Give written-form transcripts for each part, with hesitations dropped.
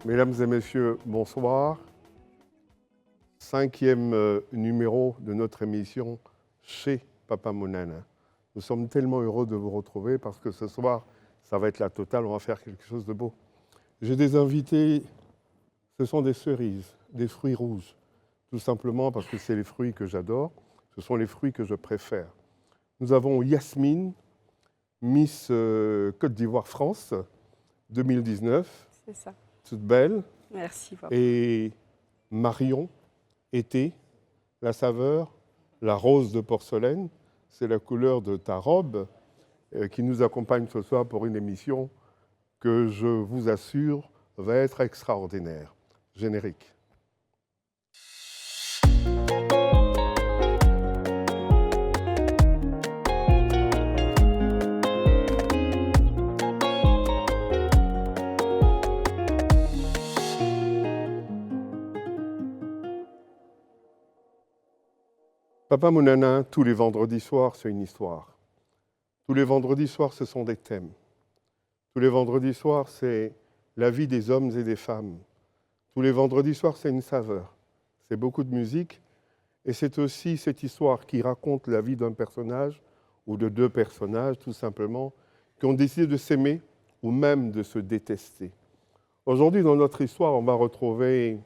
Mesdames et messieurs, bonsoir. 5e numéro de notre émission chez Papa Monana. Nous sommes tellement heureux de vous retrouver parce que ce soir, ça va être la totale, on va faire quelque chose de beau. J'ai des invités, ce sont des cerises, des fruits rouges, tout simplement parce que c'est les fruits que j'adore, ce sont les fruits que je préfère. Nous avons Yasmine, Miss Côte d'Ivoire France 2019. C'est ça. Toute belle. Merci, papa. Et Marion, été, la saveur, la rose de porcelaine, c'est la couleur de ta robe qui nous accompagne ce soir pour une émission que je vous assure va être extraordinaire. Générique. Papa Monana, tous les vendredis soirs, c'est une histoire. Tous les vendredis soirs, ce sont des thèmes. Tous les vendredis soirs, c'est la vie des hommes et des femmes. Tous les vendredis soirs, c'est une saveur. C'est beaucoup de musique. Et c'est aussi cette histoire qui raconte la vie d'un personnage ou de deux personnages, tout simplement, qui ont décidé de s'aimer ou même de se détester. Aujourd'hui, dans notre histoire, on va retrouver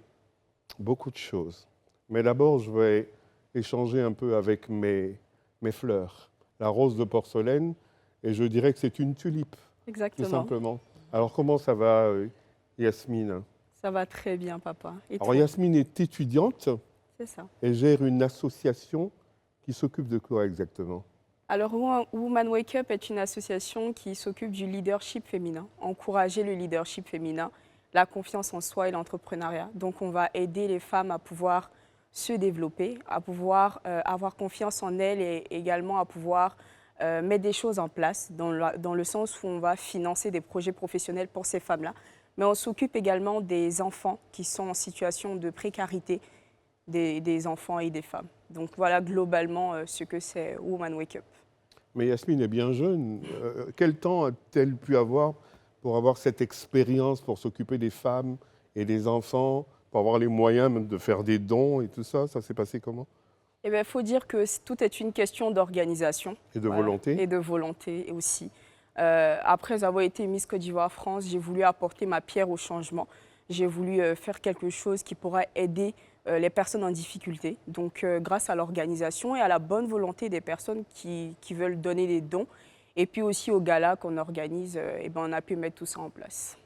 beaucoup de choses. Mais d'abord, je vais échanger un peu avec mes fleurs. La rose de porcelaine, et je dirais que c'est une tulipe. Exactement. Tout simplement. Alors, comment ça va, Yasmine? Ça va très bien, papa. Et Alors, toi? Yasmine est étudiante C'est ça. et gère une association qui s'occupe de quoi exactement? Alors, Woman Wake Up est une association qui s'occupe du leadership féminin, encourager le leadership féminin, la confiance en soi et l'entrepreneuriat. Donc, on va aider les femmes à pouvoir se développer, à pouvoir avoir confiance en elles et également à pouvoir mettre des choses en place dans le sens où on va financer des projets professionnels pour ces femmes-là. Mais on s'occupe également des enfants qui sont en situation de précarité, des enfants et des femmes. Donc voilà globalement ce que c'est Woman Wake Up. Mais Yasmine est bien jeune. Quel temps a-t-elle pu avoir pour avoir cette expérience, pour s'occuper des femmes et des enfants, pour avoir les moyens même de faire des dons et tout ça? Ça s'est passé comment? Eh bien, il faut dire que tout est une question d'organisation. Et de volonté? Et de volonté aussi. Après avoir été Miss Côte d'Ivoire France, j'ai voulu apporter ma pierre au changement. J'ai voulu faire quelque chose qui pourrait aider les personnes en difficulté. Donc, grâce à l'organisation et à la bonne volonté des personnes qui veulent donner des dons, et puis aussi au gala qu'on organise, eh ben, on a pu mettre tout ça en place.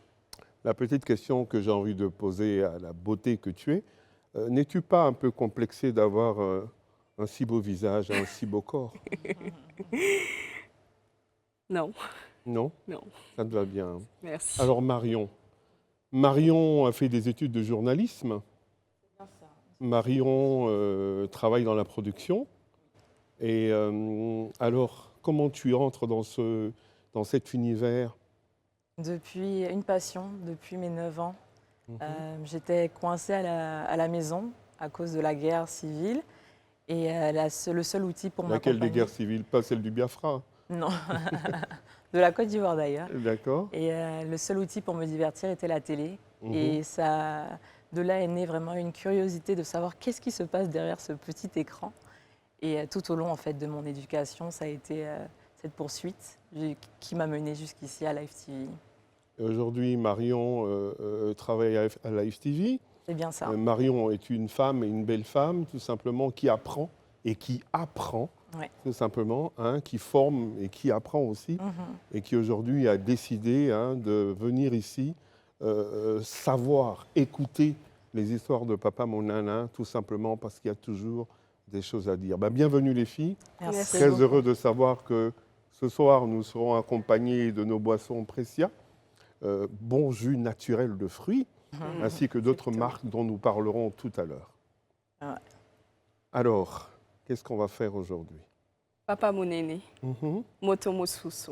La petite question que j'ai envie de poser à la beauté que tu es, n'es-tu pas un peu complexée d'avoir un si beau visage, un si beau corps? Non, Non? non, Ça te va bien. merci. Alors Marion. Marion a fait des études de journalisme. Marion travaille dans la production. Et alors, comment tu entres dans cet univers? Depuis une passion, depuis mes 9 ans. J'étais coincée à la maison à cause de la guerre civile. Et le seul outil pour Laquelle m'accompagner... des guerres civiles? Pas celle du Biafra? Non, de la Côte d'Ivoire d'ailleurs. D'accord. Et le seul outil pour me divertir était la télé. Et ça, de là est née vraiment une curiosité de savoir qu'est-ce qui se passe derrière ce petit écran. Et tout au long en fait, de mon éducation, ça a été cette poursuite qui m'a menée jusqu'ici à Live TV. Aujourd'hui, Marion travaille à Live TV. C'est bien ça. Marion est une femme et une belle femme, tout simplement, qui apprend et qui apprend, tout simplement, hein, qui forme et qui apprend aussi, et qui aujourd'hui a décidé de venir ici, savoir, écouter les histoires de Papa Monana, tout simplement parce qu'il y a toujours des choses à dire. Bienvenue les filles. Merci. Très heureux de savoir que ce soir, nous serons accompagnés de nos boissons Precia, bon jus naturel de fruits, ainsi que d'autres marques dont nous parlerons tout à l'heure. Alors, qu'est-ce qu'on va faire aujourd'hui? Papa Monene, Motomo Susu,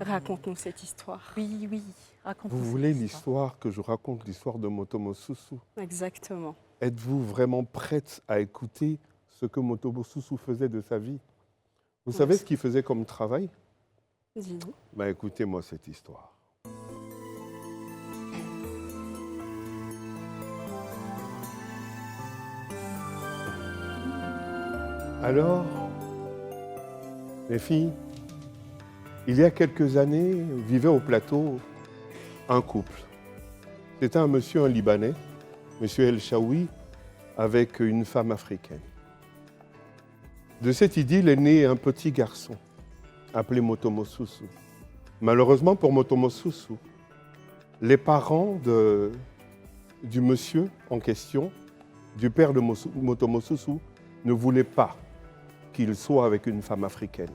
raconte-nous cette histoire. Oui, oui, raconte-nous. Vous voulez l'histoire que je raconte, l'histoire de Motomo Susu? Exactement. Êtes-vous vraiment prête à écouter ce que Motomo Susu faisait de sa vie? Vous savez ce qu'il faisait comme travail? Dis-nous. Écoutez-moi cette histoire. Alors, les filles, il y a quelques années, vivait au plateau un couple. C'était un monsieur, un Libanais, monsieur El Chaoui, avec une femme africaine. De cette idylle est né un petit garçon, appelé Motomo Soussou. Malheureusement pour Motomo Soussou, les parents du monsieur en question, du père de Motomo Soussou, ne voulaient pas qu'il soit avec une femme africaine.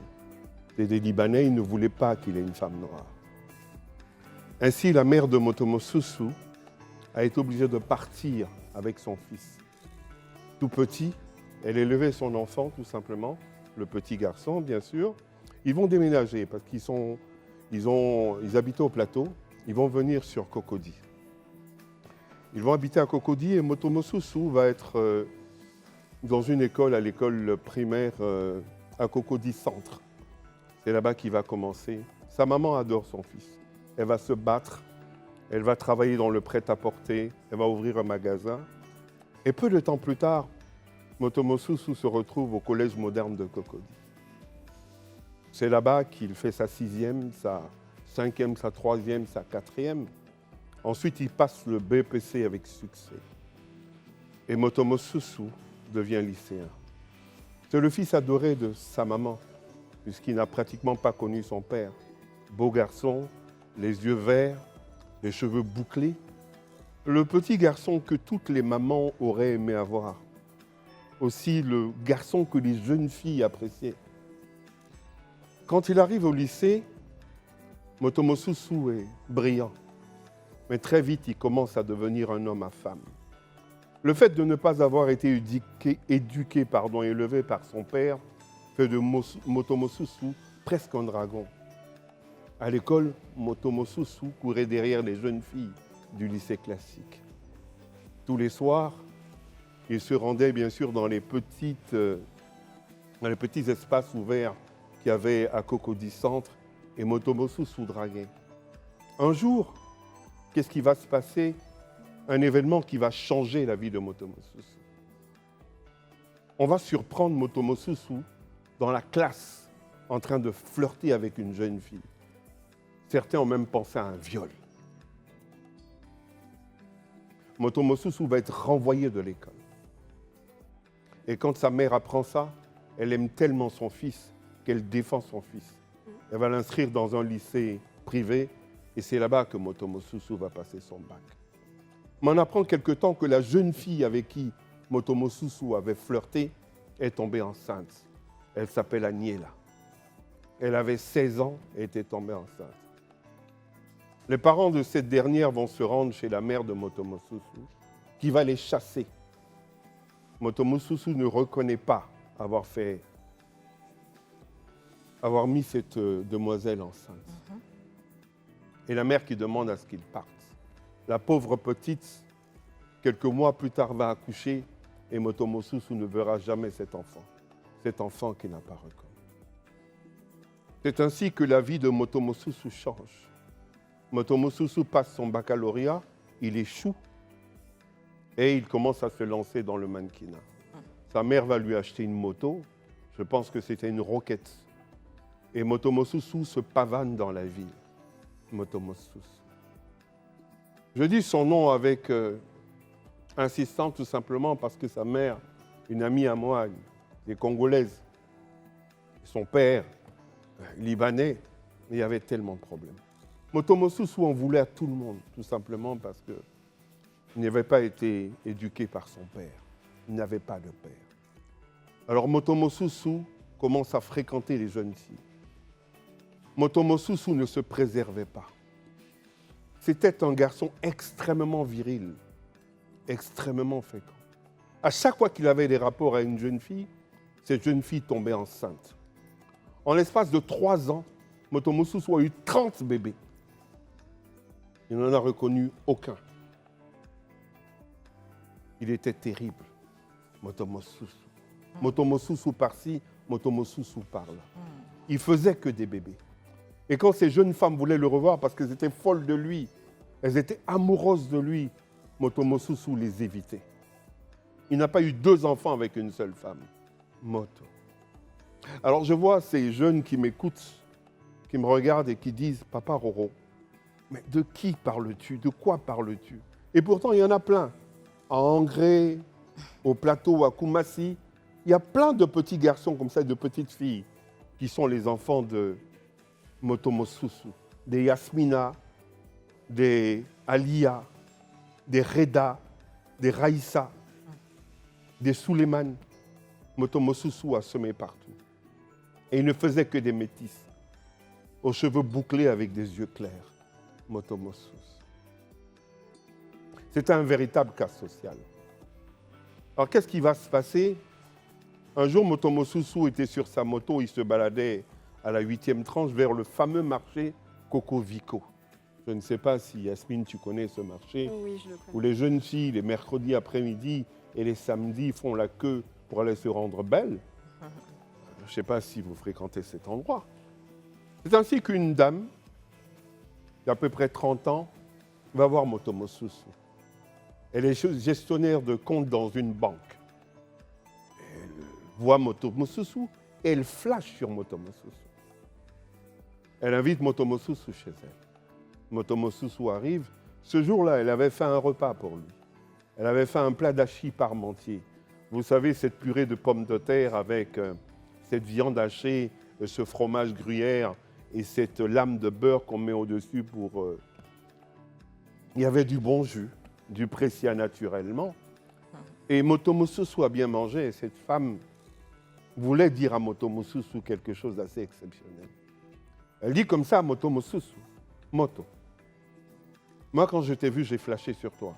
Et des Libanais, ils ne voulaient pas qu'il ait une femme noire. Ainsi, la mère de Motomo Soussou a été obligée de partir avec son fils. Tout petit, elle élevait son enfant tout simplement, le petit garçon bien sûr. Ils vont déménager parce ils habitaient au plateau, ils vont venir sur Cocody. Ils vont habiter à Cocody et Motomo Soussou va être dans une école, à l'école primaire à Cocody Centre. C'est là-bas qu'il va commencer. Sa maman adore son fils. Elle va se battre, elle va travailler dans le prêt-à-porter, elle va ouvrir un magasin. Et peu de temps plus tard, Motomo Soussou se retrouve au collège moderne de Cocody. C'est là-bas qu'il fait sa 6e, sa 5e, sa 3e, sa 4e. Ensuite, il passe le BPC avec succès. Et Motomo Soussou devient lycéen. C'est le fils adoré de sa maman, puisqu'il n'a pratiquement pas connu son père. Beau garçon, les yeux verts, les cheveux bouclés. Le petit garçon que toutes les mamans auraient aimé avoir. Aussi le garçon que les jeunes filles appréciaient. Quand il arrive au lycée, Motomo Soussou est brillant. Mais très vite, il commence à devenir un homme à femme. Le fait de ne pas avoir été éduqué, élevé par son père, fait de Motomo Soussou presque un dragon. À l'école, Motomo Soussou courait derrière les jeunes filles du lycée classique. Tous les soirs, il se rendait bien sûr dans les petits espaces ouverts qu'il y avait à Cocody Centre et Motomo Soussou draguait. Un jour, qu'est-ce qui va se passer? Un événement qui va changer la vie de Motomo Soussou. On va surprendre Motomo Soussou dans la classe en train de flirter avec une jeune fille. Certains ont même pensé à un viol. Motomo Soussou va être renvoyé de l'école. Et quand sa mère apprend ça, elle aime tellement son fils qu'elle défend son fils. Elle va l'inscrire dans un lycée privé et c'est là-bas que Motomo Soussou va passer son bac. Mais on apprend quelque temps que la jeune fille avec qui Motomo Soussou avait flirté est tombée enceinte. Elle s'appelle Aniela. Elle avait 16 ans et était tombée enceinte. Les parents de cette dernière vont se rendre chez la mère de Motomo Soussou qui va les chasser. Motomo Soussou ne reconnaît pas avoir mis cette demoiselle enceinte. Et la mère qui demande à ce qu'il parte. La pauvre petite, quelques mois plus tard, va accoucher et Motomo Soussou ne verra jamais cet enfant qu'il n'a pas reconnu. C'est ainsi que la vie de Motomo Soussou change. Motomo Soussou passe son baccalauréat, il échoue et il commence à se lancer dans le mannequinat. Sa mère va lui acheter une moto, je pense que c'était une Roquette. Et Motomo Soussou se pavane dans la ville. Motomo Soussou. Je dis son nom avec insistance tout simplement parce que sa mère, une amie à moi, des Congolaises, son père, Libanais, il y avait tellement de problèmes. Motomo Soussou en voulait à tout le monde, tout simplement parce qu'il n'avait pas été éduqué par son père. Il n'avait pas de père. Alors Motomo Soussou commence à fréquenter les jeunes filles. Motomo Soussou ne se préservait pas. C'était un garçon extrêmement viril, extrêmement fécond. À chaque fois qu'il avait des rapports à une jeune fille, cette jeune fille tombait enceinte. En l'espace de 3 ans, Motomo Soussou a eu 30 bébés. Il n'en a reconnu aucun. Il était terrible, Motomo Soussou. Motomo Soussou par-ci, Motomo Soussou par-là. Il faisait que des bébés. Et quand ces jeunes femmes voulaient le revoir parce qu'elles étaient folles de lui, elles étaient amoureuses de lui, Motomo Soussou les évitait. Il n'a pas eu 2 enfants avec une seule femme. Moto. Alors je vois ces jeunes qui m'écoutent, qui me regardent et qui disent « Papa Roro, mais de qui parles-tu? De quoi parles-tu » Et pourtant, il y en a plein. À Angré, au plateau, à Koumassi, il y a plein de petits garçons comme ça, de petites filles, qui sont les enfants de Motomo Susu, des Yasmina, des Alia, des Reda, des Raïssa, des Suleiman. Motomo Susu a semé partout. Et il ne faisait que des métis, aux cheveux bouclés avec des yeux clairs. Motomo Susu. C'est un véritable cas social. Alors qu'est-ce qui va se passer? Un jour, Motomo Susu était sur sa moto, il se baladait à la 8e tranche vers le fameux marché Coco Vico. Je ne sais pas si Yasmine, tu connais ce marché, Oui, je le connais. où les jeunes filles, les mercredis après-midi et les samedis, font la queue pour aller se rendre belles. Je ne sais pas si vous fréquentez cet endroit. C'est ainsi qu'une dame d'à peu près 30 ans va voir Motomo Susu. Elle est gestionnaire de compte dans une banque. Elle voit Motomo Susu et elle flash sur Motomo Susu. Elle invite Motomo Susu chez elle. Motomo Susu arrive. Ce jour-là, elle avait fait un repas pour lui. Elle avait fait un plat d'hachis parmentier. Vous savez, cette purée de pommes de terre avec cette viande hachée, ce fromage gruyère et cette lame de beurre qu'on met au-dessus pour... Il y avait du bon jus, du pressia naturellement. Et Motomo Susu a bien mangé et cette femme voulait dire à Motomo Susu quelque chose d'assez exceptionnel. Elle dit comme ça à Motomo Susu, « Moto, moi quand je t'ai vu, j'ai flashé sur toi.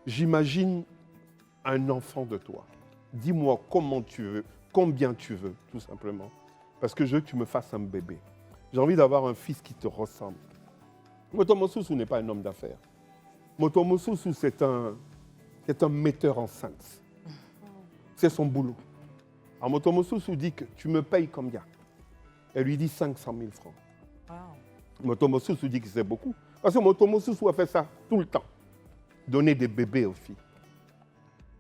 J'imagine un enfant de toi. Dis-moi comment tu veux, combien tu veux, tout simplement. Parce que je veux que tu me fasses un bébé. J'ai envie d'avoir un fils qui te ressemble. » Motomo Susu n'est pas un homme d'affaires. Motomo Susu, c'est un metteur en scène. C'est son boulot. Alors Motomo Susu dit que tu me payes combien? Elle lui dit 500 000 francs. Wow. Motomo Susu dit que c'est beaucoup. Parce que Motomo Susu a fait ça tout le temps. Donner des bébés aux filles.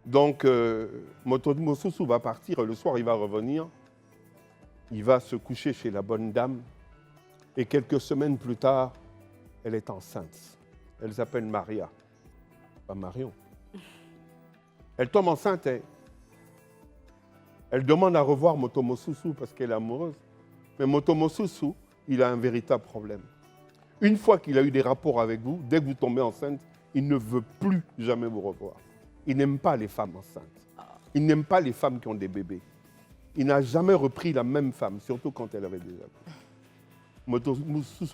Donc, Motomo Susu va partir et le soir, il va revenir. Il va se coucher chez la bonne dame. Et quelques semaines plus tard, elle est enceinte. Elle s'appelle Maria. Pas Marion. Elle tombe enceinte et elle demande à revoir Motomo Susu parce qu'elle est amoureuse. Mais Motomo Susu, il a un véritable problème. Une fois qu'il a eu des rapports avec vous, dès que vous tombez enceinte, il ne veut plus jamais vous revoir. Il n'aime pas les femmes enceintes. Il n'aime pas les femmes qui ont des bébés. Il n'a jamais repris la même femme, surtout quand elle avait déjà.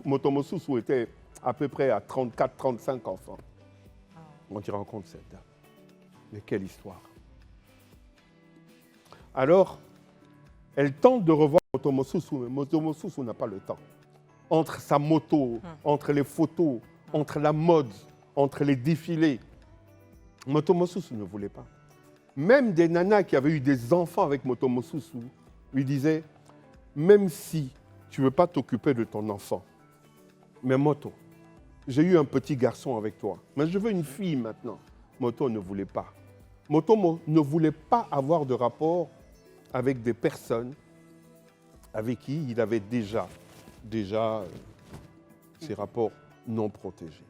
Motomo Susu était à peu près à 34-35 enfants. On y rencontre cette dame. Mais quelle histoire. Alors, elle tente de revoir Motomo Susu, mais Motomo Susu n'a pas le temps. Entre sa moto, entre les photos, entre la mode, entre les défilés, Motomo Susu ne voulait pas. Même des nanas qui avaient eu des enfants avec Motomo Susu lui disaient, même si tu ne veux pas t'occuper de ton enfant, mais Moto, j'ai eu un petit garçon avec toi, mais je veux une fille maintenant. Moto ne voulait pas. Moto ne voulait pas avoir de rapport avec des personnes avec qui il avait déjà ces rapports non protégés.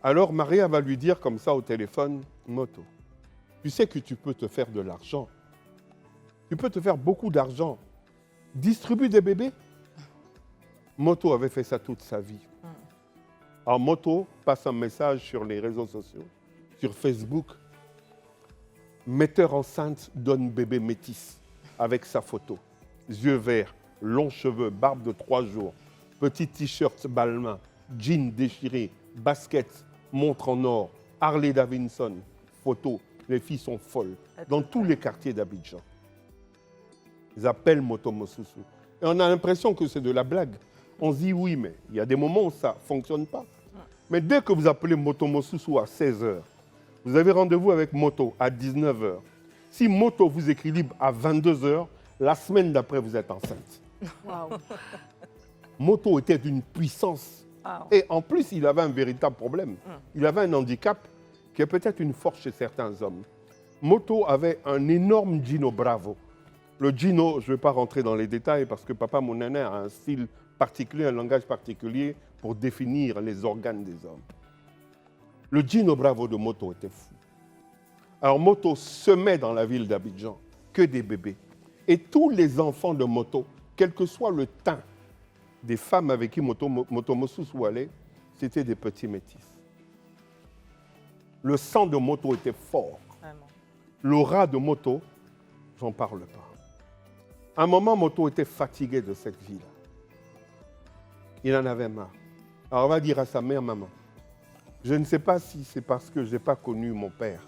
Alors Maria va lui dire comme ça au téléphone, Moto, tu sais que tu peux te faire de l'argent. Tu peux te faire beaucoup d'argent. Distribue des bébés. Moto avait fait ça toute sa vie. Alors Moto passe un message sur les réseaux sociaux, sur Facebook. Metteur enceinte donne bébé métis avec sa photo. Yeux verts, longs cheveux, barbe de 3 jours, petit t-shirt balmain, jean déchiré, basket, montre en or, Harley Davidson, photo. Les filles sont folles dans tous les quartiers d'Abidjan. Ils appellent Motomo Susu. Et on a l'impression que c'est de la blague. On se dit oui, mais il y a des moments où ça ne fonctionne pas. Mais dès que vous appelez Motomo Susu à 16h, vous avez rendez-vous avec Moto à 19h. Si Moto vous écrit libre à 22h, la semaine d'après, vous êtes enceinte. Waouh. Moto était d'une puissance. Wow. Et en plus, il avait un véritable problème. Il avait un handicap qui est peut-être une force chez certains hommes. Moto avait un énorme Gino Bravo. Le Gino, je ne vais pas rentrer dans les détails parce que Papa Mounana a un style particulier, un langage particulier pour définir les organes des hommes. Le Gino Bravo de Moto était fou. Alors Moto semait dans la ville d'Abidjan que des bébés. Et tous les enfants de Moto, quel que soit le teint des femmes avec qui Moto Mosusu allait, c'était des petits métis. Le sang de Moto était fort. Vraiment. L'aura de Moto, j'en parle pas. À un moment, Moto était fatigué de cette vie-là. Il en avait marre. Alors, on va dire à sa mère, maman, je ne sais pas si c'est parce que je n'ai pas connu mon père,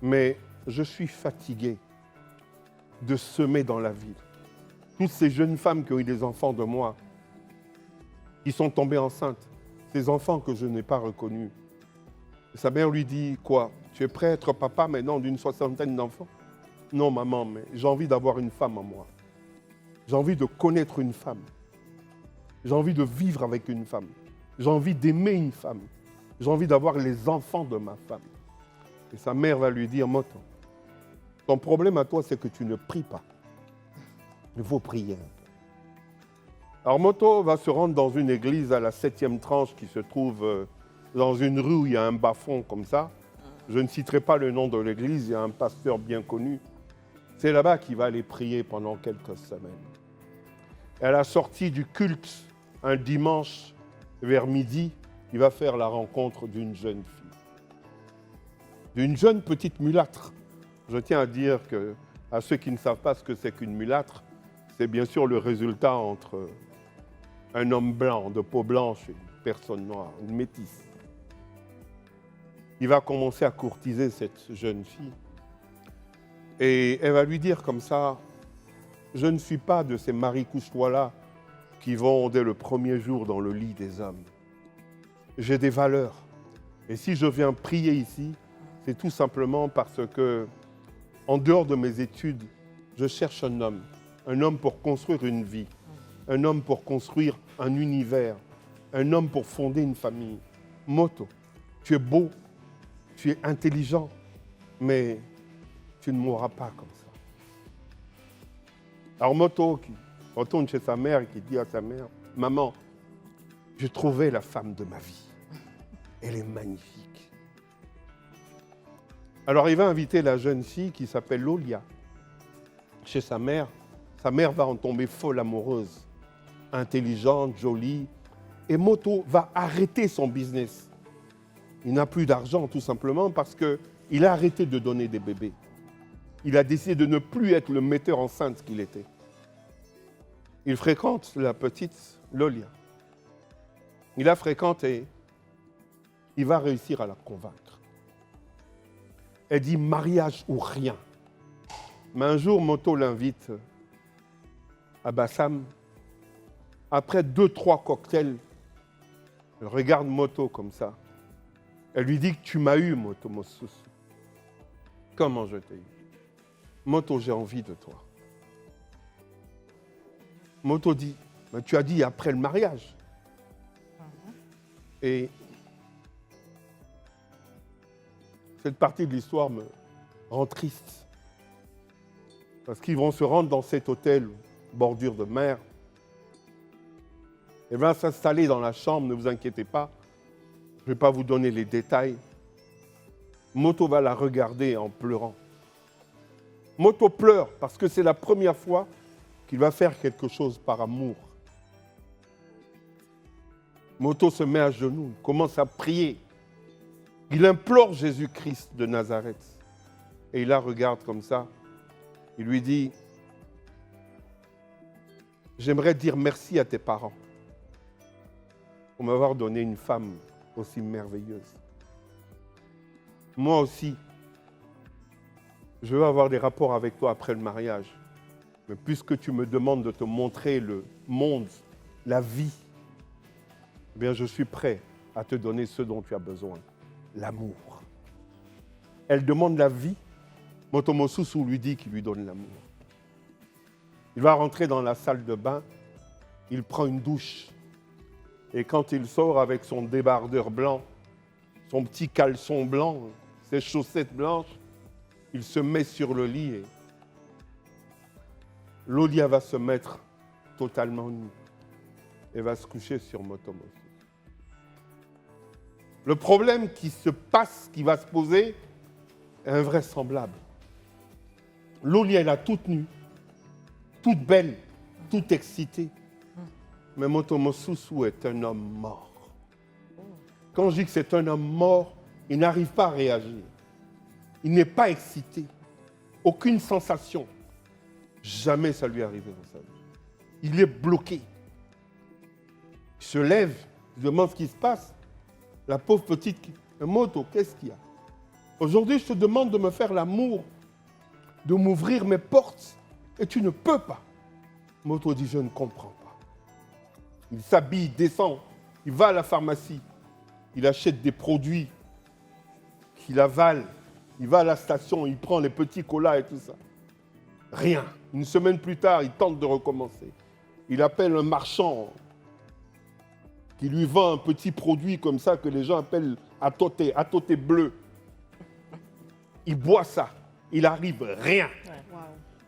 mais je suis fatigué de semer dans la ville. Toutes ces jeunes femmes qui ont eu des enfants de moi, qui sont tombées enceintes, ces enfants que je n'ai pas reconnus. Et sa mère lui dit, quoi? Tu es prêt à être papa maintenant d'une 60aine d'enfants? Non, maman, mais j'ai envie d'avoir une femme en moi. J'ai envie de connaître une femme. J'ai envie de vivre avec une femme. J'ai envie d'aimer une femme. J'ai envie d'avoir les enfants de ma femme. Et sa mère va lui dire, Moto, ton problème à toi, c'est que tu ne pries pas. Il faut prier. Alors Moto va se rendre dans une église à la 7e tranche qui se trouve dans une rue où il y a un bas-fond comme ça. Je ne citerai pas le nom de l'église, il y a un pasteur bien connu. C'est là-bas qu'il va aller prier pendant quelques semaines. Et à la sortie du culte, un dimanche vers midi, il va faire la rencontre d'une jeune fille. D'une jeune petite mulâtre. Je tiens à dire à ceux qui ne savent pas ce que c'est qu'une mulâtre, c'est bien sûr le résultat entre un homme blanc, de peau blanche, et une personne noire, une métisse. Il va commencer à courtiser cette jeune fille. Et elle va lui dire comme ça, je ne suis pas de ces maris couche-toi-là qui vont dès le premier jour dans le lit des hommes. J'ai des valeurs. Et si je viens prier ici, c'est tout simplement parce que, en dehors de mes études, je cherche un homme pour construire une vie, un homme pour construire un univers, un homme pour fonder une famille. Moto, tu es beau, tu es intelligent, mais tu ne mourras pas comme ça. Alors Moto qui retourne chez sa mère et qui dit à sa mère, maman, j'ai trouvé la femme de ma vie. Elle est magnifique. Alors il va inviter la jeune fille qui s'appelle Lolia chez sa mère. Sa mère va en tomber folle amoureuse, intelligente, jolie. Et Moto va arrêter son business. Il n'a plus d'argent tout simplement parce qu'il a arrêté de donner des bébés. Il a décidé de ne plus être le metteur en scène qu'il était. Il fréquente la petite Lolia. Il la fréquente et il va réussir à la convaincre. Elle dit mariage ou rien. Mais un jour, Moto l'invite à Bassam. Après 2-3 cocktails, elle regarde Moto comme ça. Elle lui dit que tu m'as eu, Moto Mosusu. Comment je t'ai eu? Moto, j'ai envie de toi. Moto dit, mais tu as dit après le mariage. Et cette partie de l'histoire me rend triste. Parce qu'ils vont se rendre dans cet hôtel, bordure de mer. Elle va s'installer dans la chambre, ne vous inquiétez pas. Je ne vais pas vous donner les détails. Moto va la regarder en pleurant. Moto pleure parce que c'est la première fois qu'il va faire quelque chose par amour. Moto se met à genoux, commence à prier. Il implore Jésus-Christ de Nazareth. Et il la regarde comme ça. Il lui dit, j'aimerais dire merci à tes parents pour m'avoir donné une femme aussi merveilleuse. Moi aussi, je veux avoir des rapports avec toi après le mariage. Mais puisque tu me demandes de te montrer le monde, la vie, eh bien je suis prêt à te donner ce dont tu as besoin, l'amour. Elle demande la vie, Moto Mosusu lui dit qu'il lui donne l'amour. Il va rentrer dans la salle de bain, il prend une douche. Et quand il sort avec son débardeur blanc, son petit caleçon blanc, ses chaussettes blanches, il se met sur le lit et Lolia va se mettre totalement nue et va se coucher sur Moto Mosus. Le problème qui se passe, qui va se poser, est invraisemblable. Lolia est là toute nue, toute belle, toute excitée. Mais Moto Mosusu est un homme mort. Quand je dis que c'est un homme mort, il n'arrive pas à réagir. Il n'est pas excité. Aucune sensation. Jamais ça lui est arrivé dans sa vie. Il est bloqué. Il se lève, il demande ce qui se passe. La pauvre petite, Moto, qu'est-ce qu'il y a? Aujourd'hui, je te demande de me faire l'amour, de m'ouvrir mes portes, et tu ne peux pas. Moto dit, je ne comprends pas. Il s'habille, descend, il va à la pharmacie, il achète des produits qu'il avale, il va à la station, il prend les petits colas et tout ça. Rien. Une semaine plus tard, il tente de recommencer. Il appelle un marchand qui lui vend un petit produit comme ça que les gens appellent atoté bleu. Il boit ça. Il arrive rien. Wow.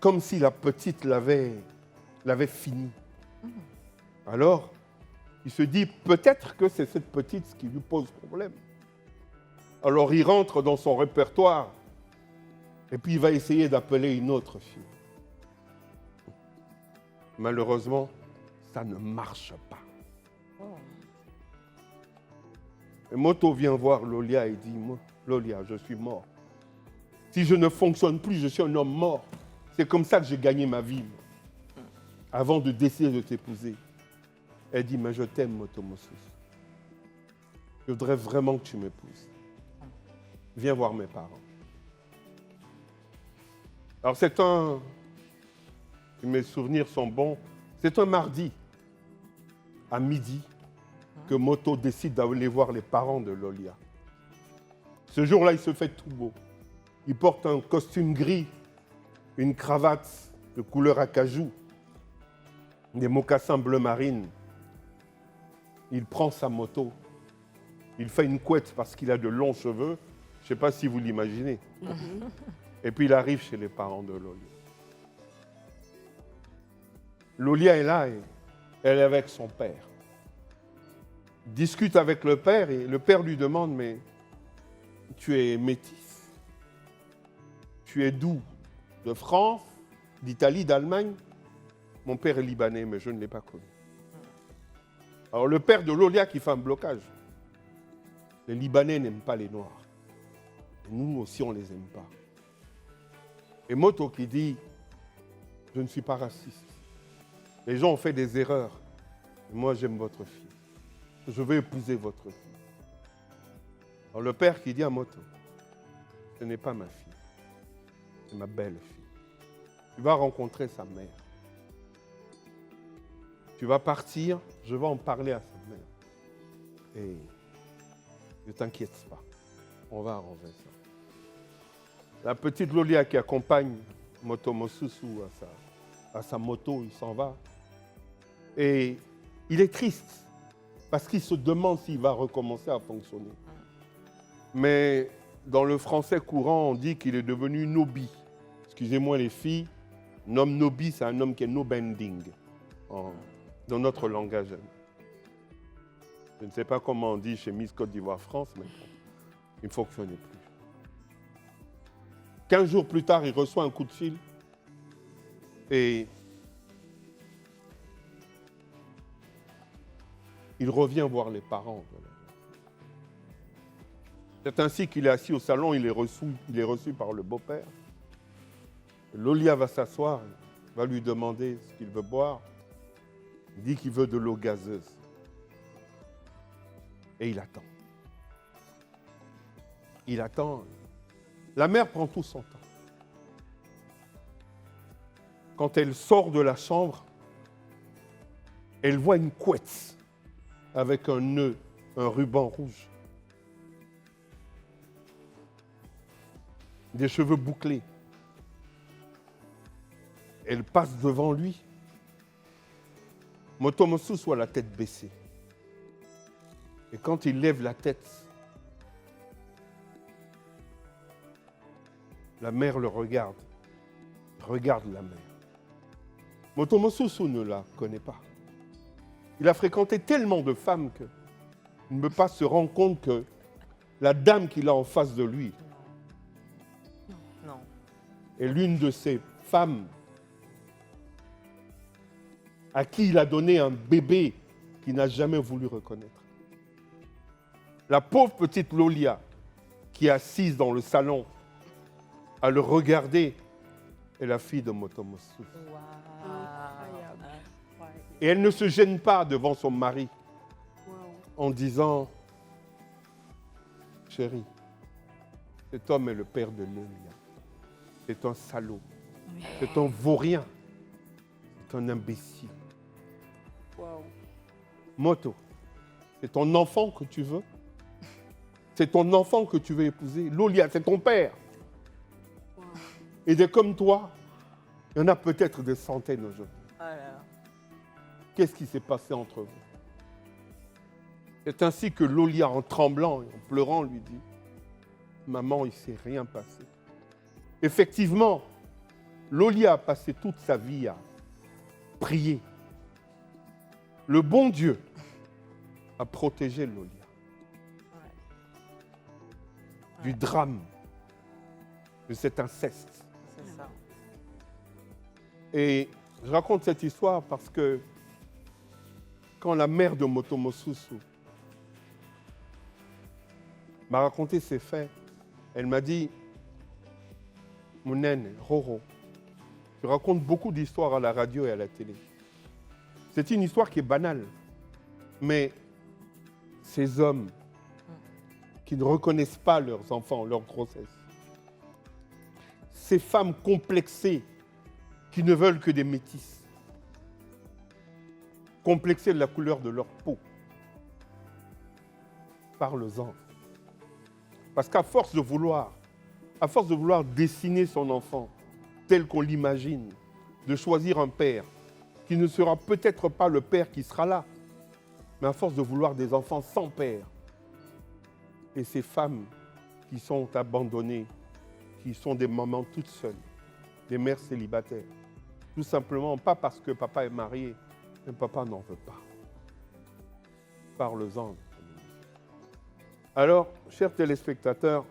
Comme si la petite l'avait fini. Alors, il se dit peut-être que c'est cette petite qui lui pose problème. Alors il rentre dans son répertoire et puis il va essayer d'appeler une autre fille. Malheureusement, ça ne marche pas. Et Moto vient voir Lolia et dit, Lolia, je suis mort. Si je ne fonctionne plus, je suis un homme mort. C'est comme ça que j'ai gagné ma vie. Avant de décider de t'épouser. Elle dit, mais je t'aime, Moto Mosus. Je voudrais vraiment que tu m'épouses. Viens voir mes parents. Alors si mes souvenirs sont bons, c'est un mardi, à midi, que Moto décide d'aller voir les parents de Lolia. Ce jour-là, il se fait tout beau. Il porte un costume gris, une cravate de couleur acajou, des mocassins bleu marine. Il prend sa moto. Il fait une couette parce qu'il a de longs cheveux. Je ne sais pas si vous l'imaginez. Et puis il arrive chez les parents de Lolia. Lolia est là et elle est avec son père. Il discute avec le père et le père lui demande, mais tu es métisse? Tu es d'où? De France? D'Italie? D'Allemagne? Mon père est libanais, mais je ne l'ai pas connu. Alors le père de Lolia qui fait un blocage. Les Libanais n'aiment pas les Noirs. Et nous aussi, on ne les aime pas. Et Moto qui dit, je ne suis pas raciste. Les gens ont fait des erreurs. Et moi, j'aime votre fille. Je veux épouser votre fille. Alors le père qui dit à Moto, ce n'est pas ma fille. C'est ma belle-fille. Tu vas rencontrer sa mère. Tu vas partir, je vais en parler à sa mère. Et ne t'inquiète pas, on va arranger ça. La petite Lolia qui accompagne Moto Mosusu à sa moto, il s'en va. Et il est triste parce qu'il se demande s'il va recommencer à fonctionner. Mais dans le français courant, on dit qu'il est devenu nobi. Excusez-moi les filles, un homme nobi, c'est un homme qui est no bending dans notre langage. Je ne sais pas comment on dit chez Miss Côte d'Ivoire France, mais il ne fonctionnait plus. 15 jours plus tard, il reçoit un coup de fil et il revient voir les parents. C'est ainsi qu'il est assis au salon, il est reçu par le beau-père. Lolia va s'asseoir, va lui demander ce qu'il veut boire. Il dit qu'il veut de l'eau gazeuse. Et il attend. Il attend. La mère prend tout son temps. Quand elle sort de la chambre, elle voit une couette avec un nœud, un ruban rouge. Des cheveux bouclés. Elle passe devant lui. Moto Mosusu a la tête baissée. Et quand il lève la tête, La mère le regarde la mère. Motomo Susu ne la connaît pas. Il a fréquenté tellement de femmes qu'il ne peut pas se rendre compte que la dame qu'il a en face de lui Non. est l'une de ces femmes à qui il a donné un bébé qu'il n'a jamais voulu reconnaître. La pauvre petite Lolia qui est assise dans le salon à le regarder est la fille de Motomo Susu. Incroyable. Et elle ne se gêne pas devant son mari Wow. en disant « Chérie, cet homme est le père de Lolia. C'est un salaud. C'est un vaurien. C'est un imbécile. Wow. Moto, c'est ton enfant que tu veux? C'est ton enfant que tu veux épouser? Lolia, c'est ton père. Wow. Et des comme toi, il y en a peut-être des centaines aujourd'hui. Oh là là. Qu'est-ce qui s'est passé entre vous? C'est ainsi que Lolia, en tremblant et en pleurant, lui dit « Maman, il ne s'est rien passé. » Effectivement, Lolia a passé toute sa vie à prier. Le bon Dieu a protégé Lolia du drame, de cet inceste. C'est ça. Et je raconte cette histoire parce que quand la mère de Motomo Susu m'a raconté ces faits, elle m'a dit « Mounene, Roro, tu racontes beaucoup d'histoires à la radio et à la télé. C'est une histoire qui est banale, mais ces hommes qui ne reconnaissent pas leurs enfants, leur grossesse, ces femmes complexées qui ne veulent que des métisses, complexées de la couleur de leur peau, parle-en. Parce qu'à force de vouloir dessiner son enfant tel qu'on l'imagine, de choisir un père qui ne sera peut-être pas le père qui sera là, mais à force de vouloir des enfants sans père, et ces femmes qui sont abandonnées, qui sont des mamans toutes seules, des mères célibataires, tout simplement pas parce que papa est marié, mais papa n'en veut pas. Parle-en. Alors, chers téléspectateurs,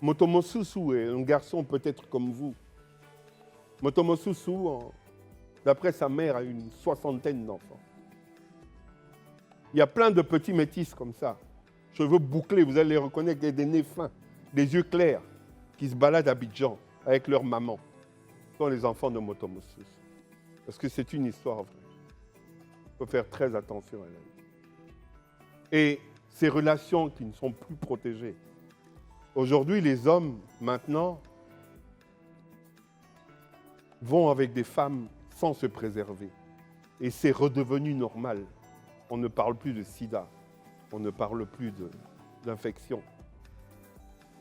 Motomo Susu est un garçon peut-être comme vous. Motomo Susu, d'après sa mère, a une 60aine d'enfants. Il y a plein de petits métis comme ça, cheveux bouclés, vous allez les reconnaître, des nez fins, des yeux clairs, qui se baladent à Abidjan avec leur maman. Ce sont les enfants de Motomo Susu. Parce que c'est une histoire vraie. Il faut faire très attention à elle. Et ces relations qui ne sont plus protégées. Aujourd'hui, les hommes, maintenant, vont avec des femmes sans se préserver. Et c'est redevenu normal. On ne parle plus de sida. On ne parle plus d'infection.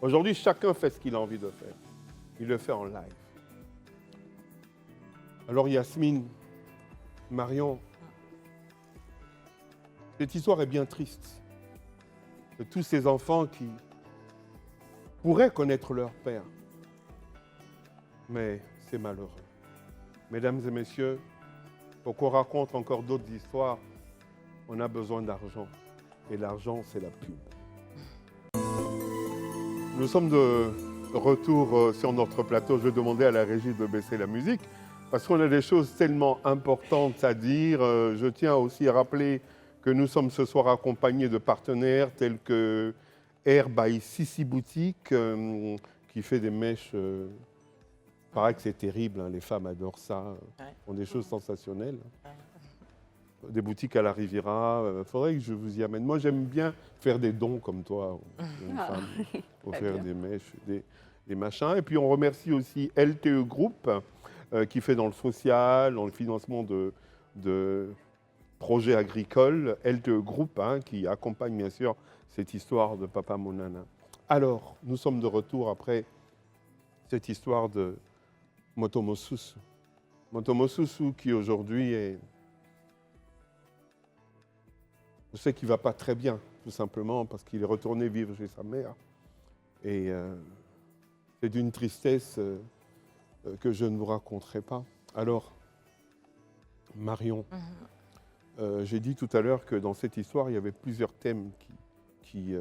Aujourd'hui, chacun fait ce qu'il a envie de faire. Il le fait en live. Alors Yasmine, Marion, cette histoire est bien triste. De tous ces enfants qui pourraient connaître leur père. Mais c'est malheureux. Mesdames et messieurs, pour qu'on raconte encore d'autres histoires, on a besoin d'argent. Et l'argent, c'est la pub. Nous sommes de retour sur notre plateau. Je vais demander à la régie de baisser la musique parce qu'on a des choses tellement importantes à dire. Je tiens aussi à rappeler que nous sommes ce soir accompagnés de partenaires tels que Air by Sissi Boutique qui fait des mèches. Il paraît que c'est terrible, hein, les femmes adorent ça. Font des choses sensationnelles. Des boutiques à la Riviera, faudrait que je vous y amène. Moi, j'aime bien faire des dons comme toi, une femme, offrir des mèches, des machins. Et puis, on remercie aussi LTE Group, qui fait dans le social, dans le financement de projets agricoles. LTE Group, hein, qui accompagne bien sûr cette histoire de Papa Monana. Alors, nous sommes de retour après cette histoire de Motomo Susu. Motomo Susu qui aujourd'hui est... Je sais qu'il ne va pas très bien, tout simplement, parce qu'il est retourné vivre chez sa mère. Et C'est d'une tristesse que je ne vous raconterai pas. Alors, Marion, j'ai dit tout à l'heure que dans cette histoire, il y avait plusieurs thèmes qui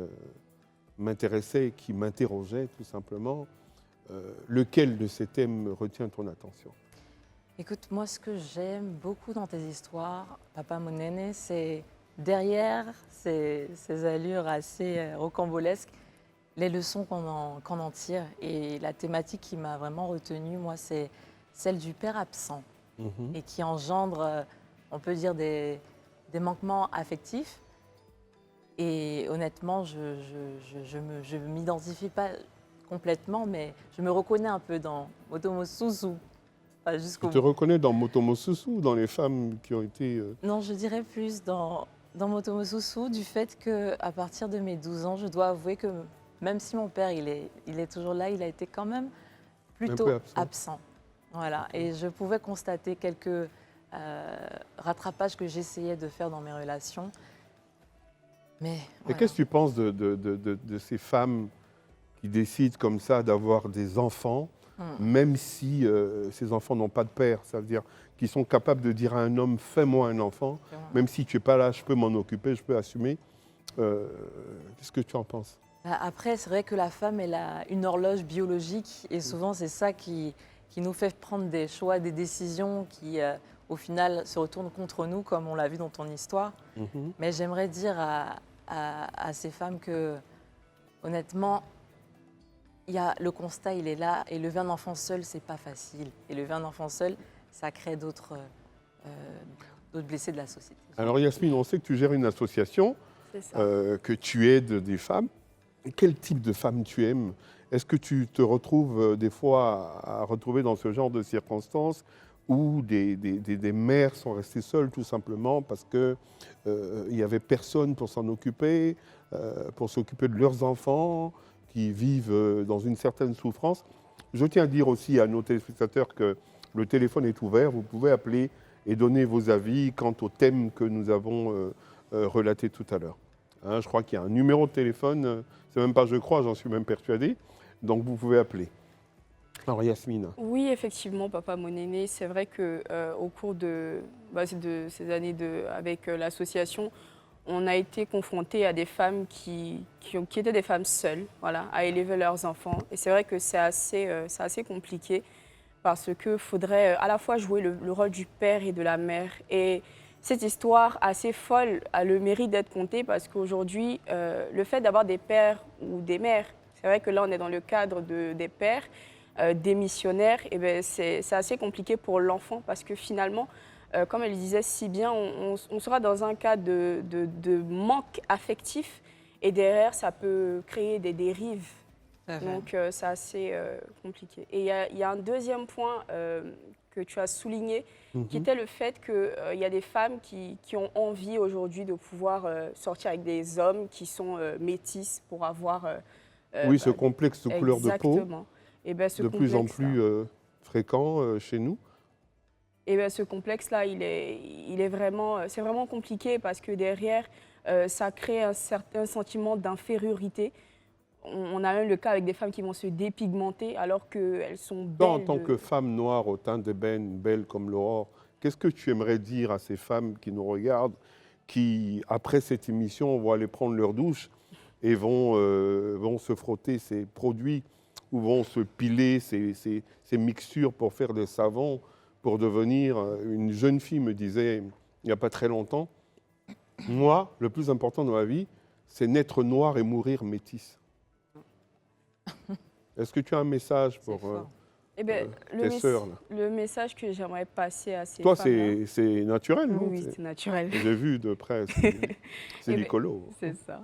m'intéressaient, qui m'interrogeaient tout simplement. Lequel de ces thèmes retient ton attention? Écoute, moi, ce que j'aime beaucoup dans tes histoires, Papa Monene, c'est derrière ces allures assez rocambolesques, les leçons qu'on en tire. Et la thématique qui m'a vraiment retenue, moi, c'est celle du père absent et qui engendre, on peut dire, des manquements affectifs. Et honnêtement, je ne m'identifie pas complètement, mais je me reconnais un peu dans Motomo Suzu. Tu te reconnais dans Motomo Suzu ou dans les femmes qui ont été... Non, je dirais plus dans Motomo Suzu, du fait qu'à partir de mes 12 ans, je dois avouer que même si mon père il est toujours là, il a été quand même plutôt absent. Voilà. Et je pouvais constater quelques rattrapages que j'essayais de faire dans mes relations. Mais, voilà. Et qu'est-ce que tu penses de ces femmes qui décident comme ça d'avoir des enfants, même si ces enfants n'ont pas de père? Ça veut dire qu'ils sont capables de dire à un homme, fais-moi un enfant, même si tu n'es pas là, je peux m'en occuper, je peux assumer. Qu'est-ce que tu en penses? Après, c'est vrai que la femme, elle a une horloge biologique et souvent c'est ça qui nous fait prendre des choix, des décisions qui, au final, se retournent contre nous, comme on l'a vu dans ton histoire. Mais j'aimerais dire à ces femmes que, honnêtement, le constat, il est là. Et élever un enfant seul, c'est pas facile. Élever un enfant seul, ça crée d'autres blessés de la société. Alors Yasmine, on sait que tu gères une association, que tu aides des femmes. Quel type de femme tu aimes? Est-ce que tu te retrouves des fois à retrouver dans ce genre de circonstances où des mères sont restées seules tout simplement parce qu'il n'y avait personne pour s'en occuper, pour s'occuper de leurs enfants qui vivent dans une certaine souffrance? Je tiens à dire aussi à nos téléspectateurs que le téléphone est ouvert. Vous pouvez appeler et donner vos avis quant au thème que nous avons relaté tout à l'heure. Hein, je crois qu'il y a un numéro de téléphone, c'est même pas je crois, j'en suis même persuadé, donc vous pouvez appeler. Alors Yasmine. Oui, effectivement, Papa Monene, c'est vrai qu'au cours de ces années avec l'association, on a été confronté à des femmes qui étaient des femmes seules, voilà, à élever leurs enfants. Et c'est vrai que c'est assez compliqué parce qu'il faudrait à la fois jouer le rôle du père et de la mère. Et cette histoire assez folle a le mérite d'être contée parce qu'aujourd'hui, le fait d'avoir des pères ou des mères, c'est vrai que là on est dans le cadre des pères, des missionnaires, et ben c'est assez compliqué pour l'enfant parce que finalement, comme elle disait si bien, on sera dans un cas de manque affectif et derrière ça peut créer des dérives. Donc c'est assez compliqué. Et il y a un deuxième point que tu as souligné, qui était le fait qu'il y a des femmes qui ont envie aujourd'hui de pouvoir sortir avec des hommes qui sont métis pour avoir... oui, ce complexe de couleur de peau, et ben, de plus en plus fréquent chez nous. Et ben, ce complexe-là, c'est vraiment compliqué parce que derrière, ça crée un certain sentiment d'infériorité. On a même le cas avec des femmes qui vont se dépigmenter alors qu'elles sont belles. Toi, en tant que femme noire au teint d'ébène, belle comme l'aurore, qu'est-ce que tu aimerais dire à ces femmes qui nous regardent, qui, après cette émission, vont aller prendre leur douche et vont se frotter ces produits ou vont se piler ces mixtures pour faire des savons, pour devenir une jeune fille, me disait il n'y a pas très longtemps, moi, le plus important dans ma vie, c'est naître noire et mourir métisse. Est-ce que tu as un message pour tes sœurs là? Le message que j'aimerais passer à ces femmes... Toi, c'est naturel, non? Oui, c'est naturel. J'ai vu de près, c'est l'écolo. C'est ça.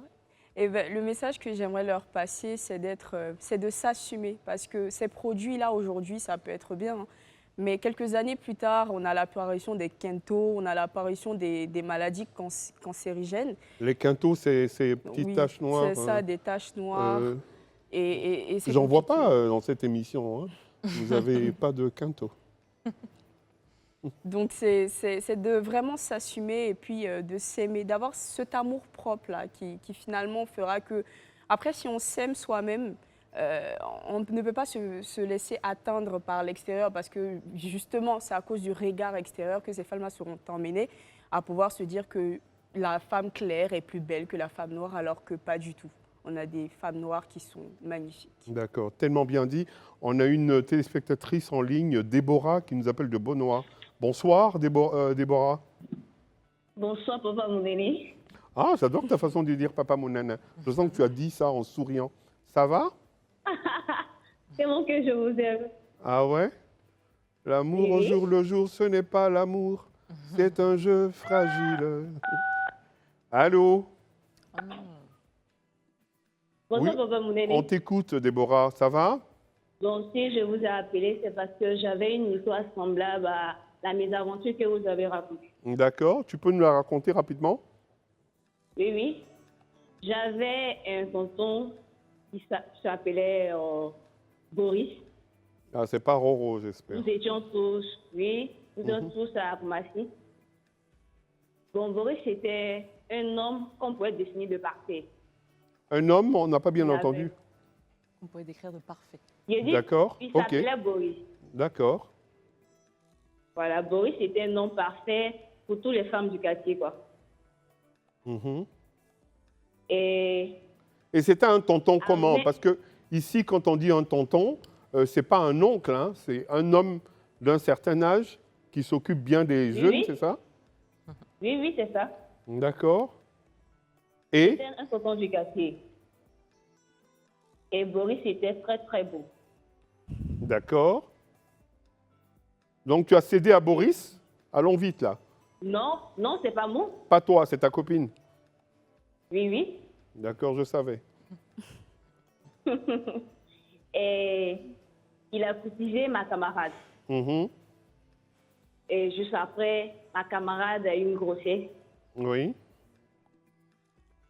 Et ben, le message que j'aimerais leur passer, c'est de s'assumer. Parce que ces produits-là, aujourd'hui, ça peut être bien. Hein, mais quelques années plus tard, on a l'apparition des quintos, on a l'apparition des maladies cancérigènes. Les quintos, c'est ces petites taches noires. C'est ça, des taches noires. Et j'en vois pas dans cette émission. Hein. Vous n'avez pas de quinto. Donc c'est de vraiment s'assumer et puis de s'aimer, d'avoir cet amour propre là qui finalement fera que, après si on s'aime soi-même, on ne peut pas se laisser atteindre par l'extérieur parce que justement, c'est à cause du regard extérieur que ces femmes-là seront emmenées à pouvoir se dire que la femme claire est plus belle que la femme noire, alors que pas du tout. On a des femmes noires qui sont magnifiques. D'accord, tellement bien dit. On a une téléspectatrice en ligne, Déborah, qui nous appelle de Beaunois. Bonsoir, Déborah. Bonsoir, Papa Mouneni. Ah, j'adore ta façon de dire papa mon nana. Je sens que tu as dit ça en souriant. Ça va? C'est mon que je vous aime. Ah ouais? L'amour au Oui. jour le jour, ce n'est pas l'amour. C'est un jeu fragile. Allô? Bonsoir, Oui, Papa Mouneni. On t'écoute, Déborah. Ça va? Donc, si je vous ai appelé, c'est parce que j'avais une histoire semblable à la mésaventure que vous avez racontée. D'accord. Tu peux nous la raconter rapidement? Oui, oui. J'avais un tonton qui s'appelait Boris. Ah, c'est pas Roro, j'espère. Nous étions tous, oui, nous étions tous à Koumassi. Bon, Boris, c'était un homme qu'on pourrait définir de parfait. Un homme, on n'a pas bien Il avait- entendu. On pourrait décrire de parfait. J'ai dit, D'accord, il ok. s'appelait Boris. D'accord. Voilà, Boris était un homme parfait pour toutes les femmes du quartier, quoi. Mhm. Et Et c'était un tonton comment? mais- Parce que ici, quand on dit un tonton, c'est pas un oncle, hein, c'est un homme d'un certain âge qui s'occupe bien des Oui, jeunes, oui. c'est ça? oui, oui, c'est ça. D'accord. Et? C'était un tonton du quartier. Et Boris était très, très beau. D'accord. Donc tu as cédé à Boris? Allons vite là. Non, non, c'est pas moi. Pas toi, c'est ta copine. Oui, oui. D'accord, je savais. Et il a cultivé ma camarade. Mhm. Et juste après, ma camarade a eu une grossesse. Oui.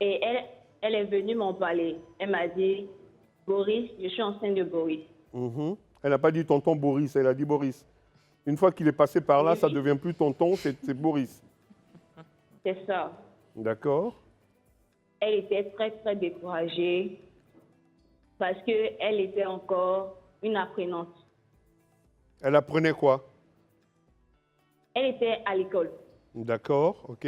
Et elle est venue m'en parler. Elle m'a dit, Boris, je suis enceinte de Boris. Mhm. Elle n'a pas dit tonton Boris, elle a dit Boris. Une fois qu'il est passé par là, Oui, ça oui. devient plus tonton, c'est Boris. C'est ça. D'accord. Elle était très, très découragée parce qu'elle était encore une apprenante. Elle apprenait quoi? Elle était à l'école. D'accord, ok.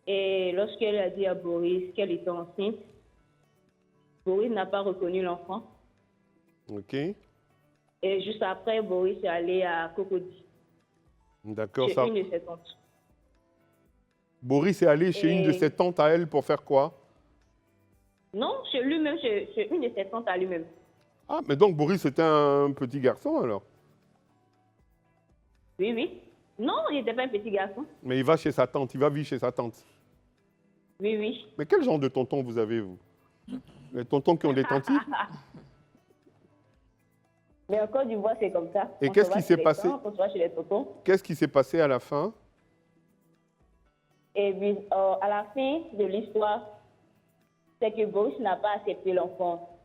Et lorsqu'elle a dit à Boris qu'elle était enceinte, Boris n'a pas reconnu l'enfant. Ok. Et juste après, Boris est allé à Cocody, D'accord. chez Ça... une de ses tantes. Boris est allé chez une de Et- ses tantes à elle pour faire quoi? Non, chez lui-même, chez une de ses tantes à lui-même. Ah, mais donc Boris était un petit garçon alors? Oui, oui. Non, il n'était pas un petit garçon. Mais il va chez sa tante, il va vivre chez sa tante. Oui, oui. Mais quel genre de tonton vous avez, vous? Les tontons qui ont des tantis? Mais en Côte d'Ivoire, c'est comme ça. Et On qu'est-ce se voit qui chez s'est les passé? tantes, on se voit chez les tontons. Qu'est-ce qui s'est passé à la fin? Et puis, à la fin de l'histoire, c'est que Boris n'a pas accepté l'enfant.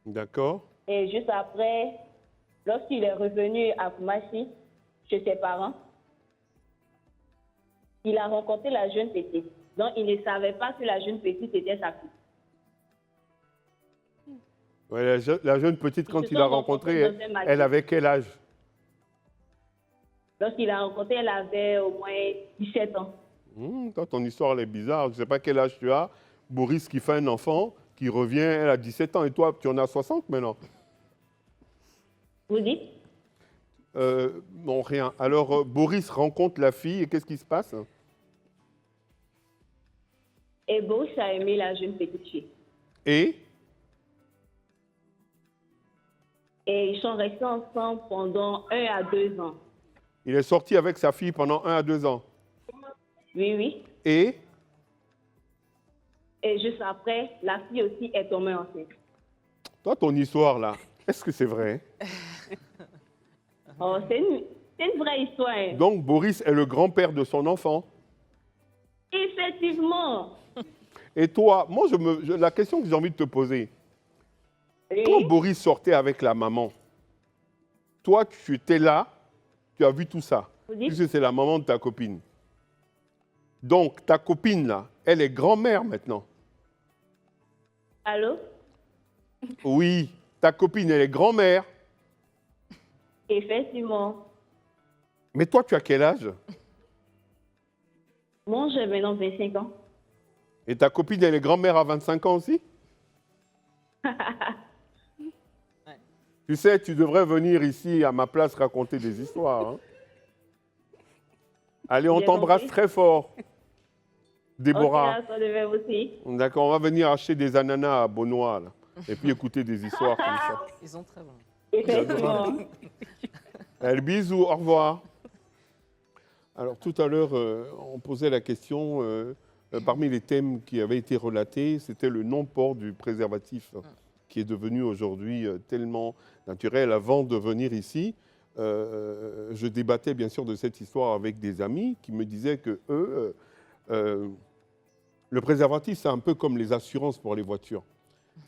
D'accord. Et juste après, lorsqu'il est revenu à Koumassi, chez ses parents, il a rencontré la jeune petite. Donc, il ne savait pas que la jeune petite était sa fille. Ouais, la jeune petite, quand se il l'a sont rencontrée, rencontrés dans un magasin. elle avait quel âge? Lorsqu'il l'a rencontrée, elle avait au moins 17 ans. Toi, ton histoire, elle est bizarre. Je ne sais pas quel âge tu as. Boris qui fait un enfant, qui revient, elle a 17 ans. Et toi, tu en as 60 maintenant? Vous dites? Non, rien. Alors, Boris rencontre la fille et qu'est-ce qui se passe? Et Boris a aimé la jeune petite fille. Et Et ils sont restés ensemble pendant 1 à 2 ans. il est sorti avec sa fille pendant 1 à 2 ans. Oui, oui. Et Et juste après, la fille aussi est tombée enceinte. toi, ton histoire, là, est-ce que c'est vrai? Oh, c'est une vraie histoire. Hein. Donc, Boris est le grand-père de son enfant. Effectivement. Et toi, moi, la question que j'ai envie de te poser, quand Oui. Boris sortait avec la maman, toi, tu étais là, tu as vu tout ça, Vous dites? puisque c'est la maman de ta copine. Donc, ta copine, là, elle est grand-mère maintenant. Allô? Oui, ta copine, elle est grand-mère. Effectivement. Mais toi, tu as quel âge? Moi, j'ai maintenant 25 ans. Et ta copine, elle est grand-mère à 25 ans aussi? Tu sais, tu devrais venir ici à ma place raconter des histoires. Hein. Allez, on J'ai t'embrasse compris. très fort. Ok, Déborah. à toi de même aussi. D'accord, on va venir acheter des ananas à Beaunois, là, et puis écouter des histoires comme ça. Ils sont très bons. Effectivement. Allez, bisous, au revoir. Alors, tout à l'heure, on posait la question, parmi les thèmes qui avaient été relatés, c'était le non-port du préservatif, qui est devenu aujourd'hui tellement naturel. Avant de venir ici, je débattais bien sûr de cette histoire avec des amis qui me disaient que eux, le préservatif, c'est un peu comme les assurances pour les voitures.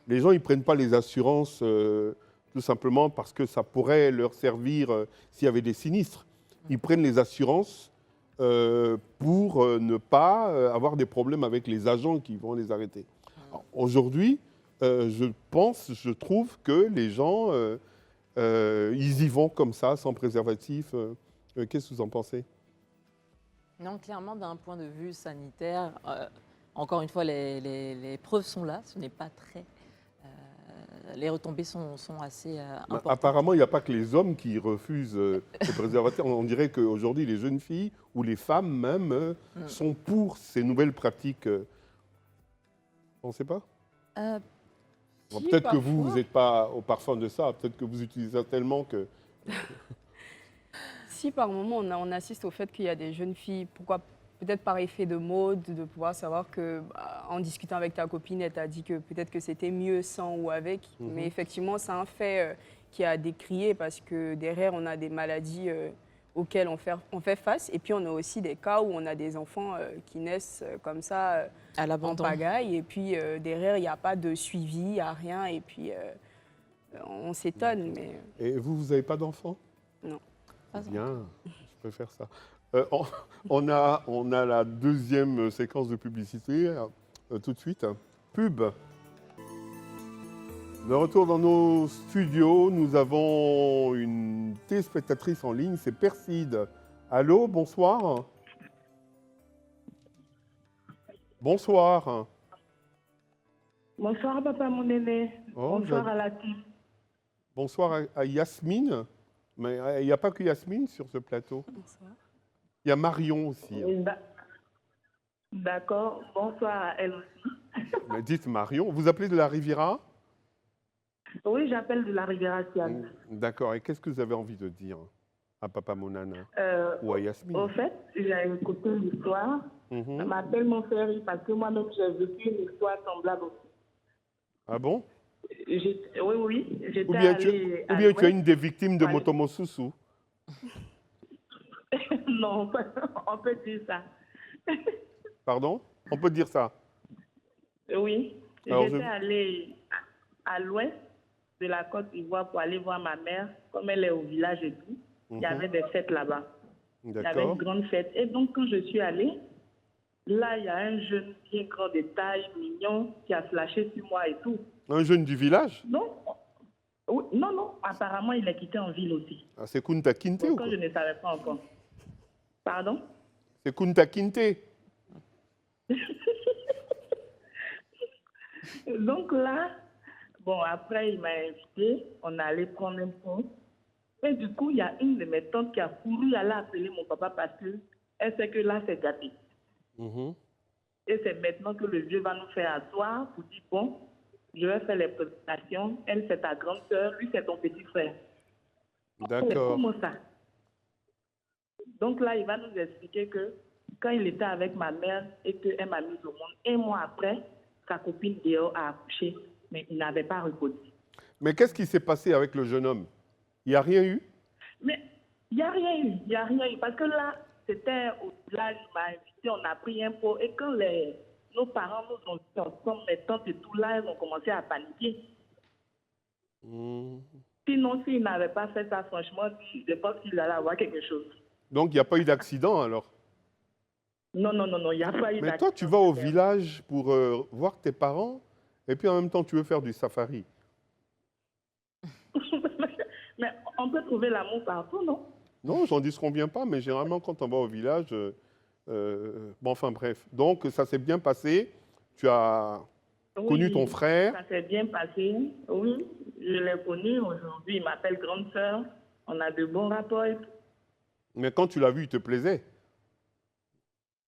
Les gens, ils ne prennent pas les assurances tout simplement parce que ça pourrait leur servir s'il y avait des sinistres. Ils prennent les assurances pour ne pas avoir des problèmes avec les agents qui vont les arrêter. Aujourd'hui, je trouve que les gens, ils y vont comme ça, sans préservatif. Qu'est-ce que vous en pensez? Non, clairement, d'un point de vue sanitaire, encore une fois, les preuves sont là. Ce n'est pas très. Les retombées sont assez importantes. Apparemment, il n'y a pas que les hommes qui refusent le préservatif. On dirait qu'aujourd'hui, les jeunes filles ou les femmes même sont pour ces nouvelles pratiques. Vous ne pensez pas? Bon, Si, peut-être que vous parfois. n'êtes pas au parfum de ça. Peut-être que vous utilisez ça tellement que... Si par moment on assiste au fait qu'il y a des jeunes filles, pourquoi peut-être par effet de mode, de pouvoir savoir que en discutant avec ta copine, elle t'a dit que peut-être que c'était mieux sans ou avec. Mais effectivement, c'est un fait qui a décrié parce que derrière, on a des maladies auxquelles on fait face. Et puis, on a aussi des cas où on a des enfants qui naissent comme ça À en l'abandon. pagaille. Et puis, derrière, il n'y a pas de suivi, il n'y a rien. Et puis, on s'étonne. Mais Et vous n'avez pas d'enfant? non. Pas Bien, je préfère ça. On a la deuxième séquence de publicité, tout de suite. Pub. De retour dans nos studios, nous avons une téléspectatrice en ligne, c'est Perside. Allô, bonsoir. Bonsoir. Bonsoir, papa, mon aîné. Oh, Bonsoir à la team. Bonsoir à Yasmine. Mais il n'y a pas que Yasmine sur ce plateau. Il y a Marion aussi. D'accord. Bonsoir à elle aussi. Mais dites Marion, vous appelez de la Riviera? Oui, j'appelle de la Riviera Siam. D'accord. Et qu'est-ce que vous avez envie de dire à Papa Monana ou à Yasmine? Au fait, j'ai écouté l'histoire. Ça m'appelle mon frère parce que moi-même, j'ai vécu une histoire semblable aussi. Ah bon? Oui. J'étais Ou bien, allée à tu es l'ouest. une des victimes de Ouais. Motomo Susu? Non, on peut dire ça. Pardon? On peut dire ça? Oui. Alors, J'étais allée à l'ouest de la Côte d'Ivoire pour aller voir ma mère, comme elle est au village et tout. Il y avait des fêtes là-bas. Il y avait D'accord. une grande fête. Et donc, quand je suis allée, là, il y a un jeune bien grand de taille, mignon, qui a flashé sur moi et tout. Un jeune du village? Non, oui, non, apparemment, il est quitté en ville aussi. Ah, c'est Kunta Kinte ou Donc, quoi? quand je ne savais pas encore. Pardon? C'est Kunta Kinte. Donc là, bon, après, il m'a invité, on allait prendre un pont. Et du coup, il y a une de mes tantes qui a couru aller appeler mon papa parce qu'elle sait que là, c'est gâté. Et c'est maintenant que le vieux va nous faire asseoir pour dire, bon, je vais faire les présentations. Elle, c'est ta grande sœur, lui, c'est ton petit frère. C'est D'accord. comment ça? Donc là, il va nous expliquer que quand il était avec ma mère et qu'elle m'a mise au monde, un mois après, sa copine dehors a accouché, mais il n'avait pas reproduit. Mais qu'est-ce qui s'est passé avec le jeune homme? Il n'y a rien eu? Mais il n'y a rien eu, parce que là, c'était au village, il m'a invité, on a pris un pot, et quand nos parents nous ont dit ensemble, mes tantes et tout là, elles ont commencé à paniquer. Sinon, s'il n'avait pas fait ça, franchement, je pense qu'il allait avoir quelque chose. Donc, il n'y a pas eu d'accident alors? Non, il n'y a pas eu Mais toi, tu vas au village pour voir tes parents et puis en même temps, tu veux faire du safari. On peut trouver l'amour partout, non? Non, j'en dis ce qu'on vient pas, mais généralement, quand on va au village, bon, enfin bref. Donc, ça s'est bien passé. Tu as connu ton frère. Ça s'est bien passé. Oui, je l'ai connu. Aujourd'hui, il m'appelle grande sœur. On a de bons rapports. Mais quand tu l'as vu, il te plaisait.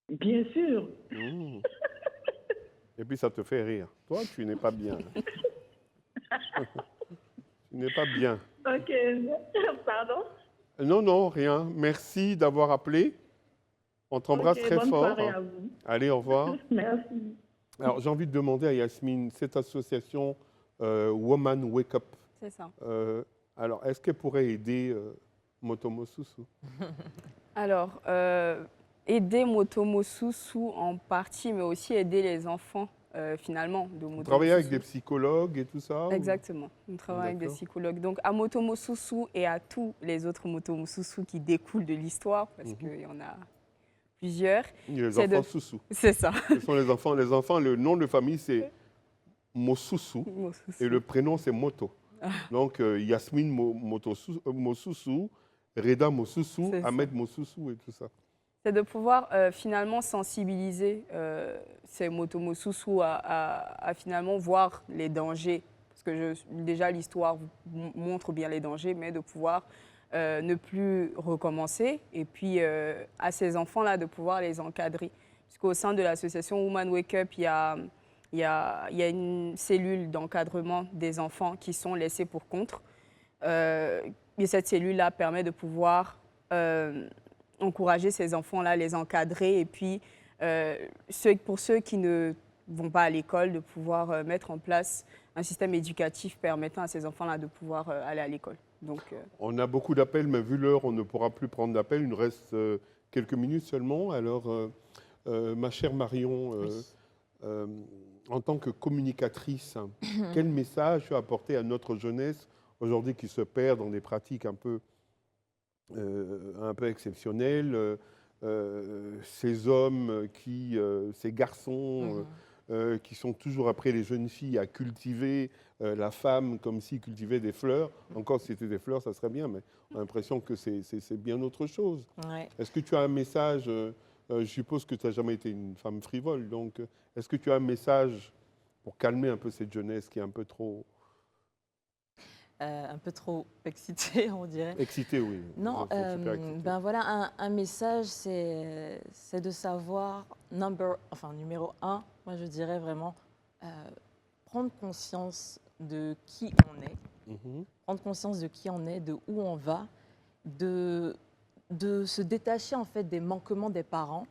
Bien sûr. Mmh. Et puis, ça te fait rire. Toi, tu n'es pas bien. Tu n'es pas bien. Ok. Pardon? Non, non, rien. Merci d'avoir appelé. On t'embrasse Ok, très bonne fort. soirée à vous. Allez, au revoir. Merci. Alors, j'ai envie de demander à Yasmine, cette association Woman Wake Up, C'est ça. alors, est-ce qu'elle pourrait aider Motomo Susu? Alors, aider Motomo Susu en partie, mais aussi aider les enfants, finalement, de Motomo Vous travaillez avec Susu. des psychologues et tout ça? ou- Exactement. On travaille avec des D'accord. psychologues. Donc, à Motomo Susu et à tous les autres Motomo Susu qui découlent de l'histoire, parce qu'il y en a plusieurs. Les C'est enfants de- Susu. C'est ça. Ce sont les enfants. Les enfants, le nom de famille, c'est Mosusu et le prénom, c'est Moto. Donc, Yasmine Mosusu, Reda Mosusu, C'est ça. Ahmed Mosusu et tout ça. C'est de pouvoir finalement sensibiliser ces Motomo Susu à finalement voir les dangers. Parce que déjà, l'histoire montre bien les dangers, mais de pouvoir ne plus recommencer. Et puis, à ces enfants-là, de pouvoir les encadrer. Puisqu'au sein de l'association Woman Wake Up, il y a une cellule d'encadrement des enfants qui sont laissés pour compte. Et cette cellule-là permet de pouvoir encourager ces enfants-là, les encadrer. Et puis, pour ceux qui ne vont pas à l'école, de pouvoir mettre en place un système éducatif permettant à ces enfants-là de pouvoir aller à l'école. Donc, On a beaucoup d'appels, mais vu l'heure, on ne pourra plus prendre d'appels. Il nous reste quelques minutes seulement. Alors, ma chère Marion, en tant que communicatrice, quel message tu as apporté à notre jeunesse aujourd'hui qui se perd dans des pratiques un peu exceptionnelles, ces hommes ces garçons qui sont toujours après les jeunes filles à cultiver la femme comme s'ils cultivaient des fleurs. Encore si c'était des fleurs, ça serait bien, mais on a l'impression que c'est bien autre chose. Ouais. Est-ce que tu as un message je suppose que tu n'as jamais été une femme frivole, donc est-ce que tu as un message pour calmer un peu cette jeunesse qui est un peu trop Excitée, on dirait. excitée, oui. Les Non, enfants sont super excités. ben voilà, un message, c'est de savoir, numéro un, moi je dirais vraiment, prendre conscience de qui on est, Mhm. prendre conscience de qui on est, de où on va, de se détacher en fait des manquements des parents,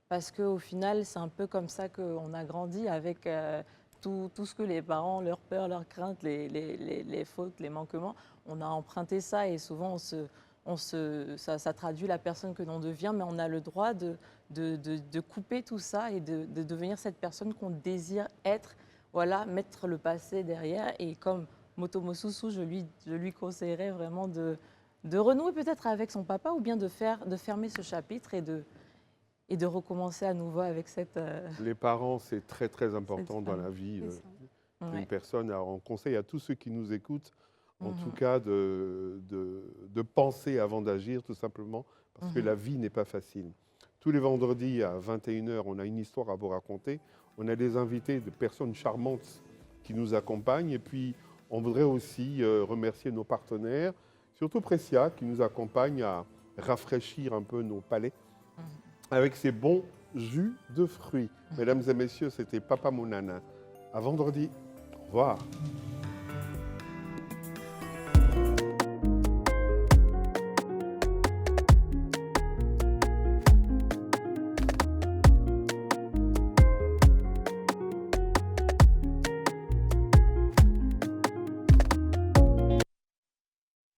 parce qu'au final, c'est un peu comme ça qu'on a grandi avec tout ce que les parents, leurs peurs, leurs craintes, les fautes, les manquements, on a emprunté ça et souvent ça traduit la personne que l'on devient, mais on a le droit de couper tout ça et de devenir cette personne qu'on désire être, voilà, mettre le passé derrière. Et comme Motomo Susu, je lui conseillerais vraiment de renouer peut-être avec son papa ou bien de fermer ce chapitre et de recommencer à nouveau avec cette... Les parents, c'est très très important C'est dans ça. la vie c'est ça. d'une Ouais. personne. Alors, on conseille à tous ceux qui nous écoutent, en Mhm. tout cas, de penser avant d'agir, tout simplement, parce que Mhm. la vie n'est pas facile. Tous les vendredis à 21h, on a une histoire à vous raconter. On a des invités, de personnes charmantes qui nous accompagnent. Et puis, on voudrait aussi remercier nos partenaires, surtout Precia, qui nous accompagne à rafraîchir un peu nos palais avec ses bons jus de fruits. Mesdames et messieurs, c'était Papa Mounana. À vendredi. Au revoir.